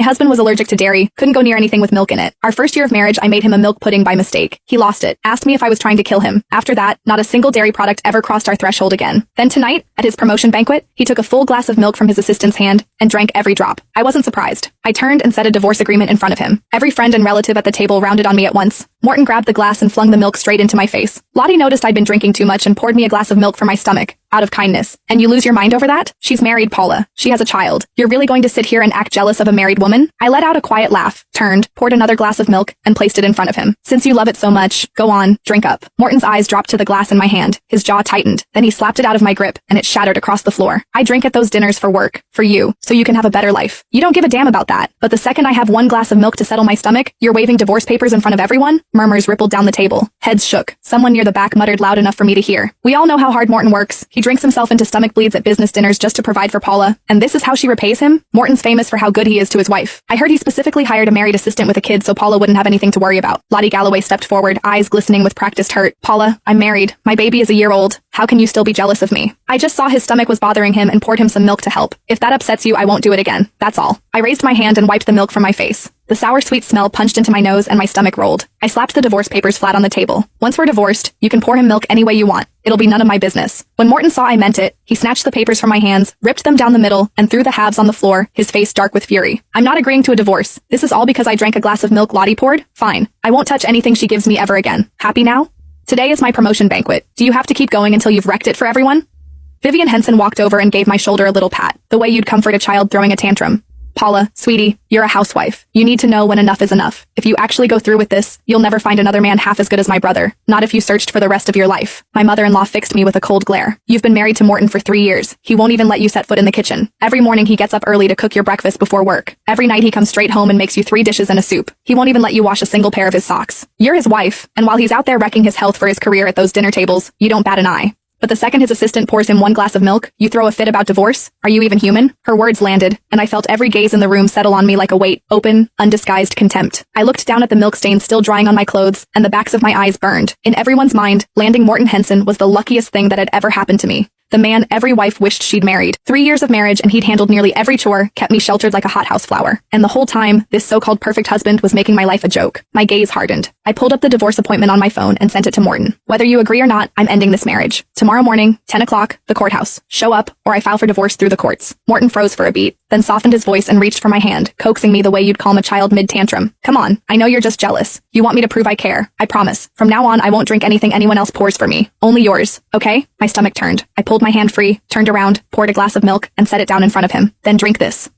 My husband was allergic to dairy, couldn't go near anything with milk in it. Our first year of marriage, I made him a milk pudding by mistake. He lost it, asked me if I was trying to kill him. After that, not a single dairy product ever crossed our threshold again. Then tonight, at his promotion banquet, he took a full glass of milk from his assistant's hand and drank every drop. I wasn't surprised. I turned and said a divorce agreement in front of him. Every friend and relative at the table rounded on me at once. Morton grabbed the glass and flung the milk straight into my face. Lottie noticed I'd been drinking too much and poured me a glass of milk for my stomach, out of kindness. And you lose your mind over that? She's married, Paula. She has a child. You're really going to sit here and act jealous of a married woman? I let out a quiet laugh, turned, poured another glass of milk, and placed it in front of him. Since you love it so much, go on, drink up. Morton's eyes dropped to the glass in my hand. His jaw tightened. Then he slapped it out of my grip, and it shattered across the floor. I drink at those dinners for work, for you, so you can have a better life. You don't give a damn about that. But the second I have one glass of milk to settle my stomach, you're waving divorce papers in front of everyone? Murmurs rippled down the table. Heads shook. Someone near the back muttered loud enough for me to hear. We all know how hard Morton works. He drinks himself into stomach bleeds at business dinners just to provide for Paula, and this is how she repays him? Morton's famous for how good he is to his wife. I heard he specifically hired a married assistant with a kid so Paula wouldn't have anything to worry about. Lottie Galloway stepped forward, eyes glistening with practiced hurt. Paula, I'm married. My baby is a year old. How can you still be jealous of me? I just saw his stomach was bothering him and poured him some milk to help. If that upsets you, I won't do it again. That's all. I raised my hand and wiped the milk from my face. The sour sweet smell punched into my nose and my stomach rolled. I slapped the divorce papers flat on the table. Once we're divorced, you can pour him milk any way you want. It'll be none of my business. When Morton saw I meant it, he snatched the papers from my hands, ripped them down the middle, and threw the halves on the floor, his face dark with fury. I'm not agreeing to a divorce. This is all because I drank a glass of milk Lottie poured? Fine. I won't touch anything she gives me ever again. Happy now? Today is my promotion banquet. Do you have to keep going until you've wrecked it for everyone? Vivian Henson walked over and gave my shoulder a little pat, the way you'd comfort a child throwing a tantrum. Paula, sweetie, you're a housewife. You need to know when enough is enough. If you actually go through with this, you'll never find another man half as good as my brother. Not if you searched for the rest of your life. My mother-in-law fixed me with a cold glare. You've been married to Morton for 3 years. He won't even let you set foot in the kitchen. Every morning he gets up early to cook your breakfast before work. Every night he comes straight home and makes you 3 dishes and a soup. He won't even let you wash a single pair of his socks. You're his wife, and while he's out there wrecking his health for his career at those dinner tables, you don't bat an eye. But the second his assistant pours him 1 glass of milk, you throw a fit about divorce? Are you even human? Her words landed, and I felt every gaze in the room settle on me like a weight, open, undisguised contempt. I looked down at the milk stains still drying on my clothes, and the backs of my eyes burned. In everyone's mind, landing Morton Henson was the luckiest thing that had ever happened to me. The man every wife wished she'd married. 3 years of marriage and he'd handled nearly every chore, kept me sheltered like a hothouse flower. And the whole time, this so-called perfect husband was making my life a joke. My gaze hardened. I pulled up the divorce appointment on my phone and sent it to Morton. Whether you agree or not, I'm ending this marriage. Tomorrow morning, 10 o'clock, the courthouse. Show up, or I file for divorce through the courts. Morton froze for a beat, then softened his voice and reached for my hand, coaxing me the way you'd calm a child mid-tantrum. Come on, I know you're just jealous. You want me to prove I care. I promise. From now on, I won't drink anything anyone else pours for me. Only yours. Okay? My stomach turned. I pulled my hand free, turned around, poured a glass of milk, and set it down in front of him. Then drink this.